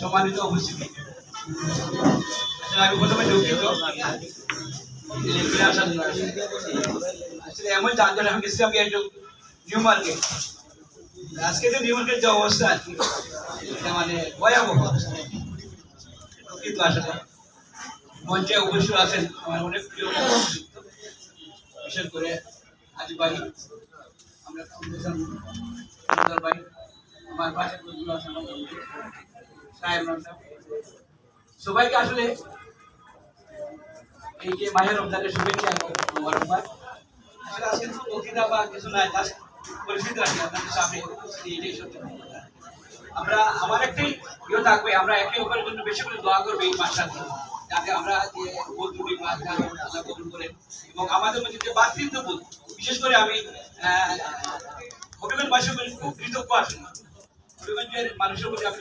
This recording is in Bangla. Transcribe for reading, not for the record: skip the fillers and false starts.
সম্মানিত উপস্থিতি, আমি প্রথমে দুঃখিত আসলে এমন যানজট আমি গেছিলাম একটু নিউ মার্কেট। আজকে তো নিউ মার্কেট যে অবস্থা মানে ভয়াবহ। কিন্তু আসলে মঞ্চে অবশ্যই আছেন আমার অনেক প্রিয় বিশেষ করে আজি ভাই, আমরা ভাই, আমার পাশে সবাইকে আসলে এই যে মাহের রমজানের শুভেচ্ছা মোবারকবাদ। আসলে আজকে তো বক্তৃতা বা কিছু নাই, জাস্ট পরিচিত আছি আপনাদের সামনে, এটাই সত্যি। আমরা আমার একটাই থাকবে, আমরা একে অপরের জন্য বেশি করে দোয়া করবো এই মাসটাতে, যাতে আমরা যে বোধ দুটি আল্লাহ কবুল করেন এবং আমাদের মধ্যে যে ভাতৃত্ববোধ, বিশেষ করে আমি হবিগঞ্জবাসীর খুব কৃতজ্ঞ আসলে হবিগঞ্জের মানুষের প্রতি আমি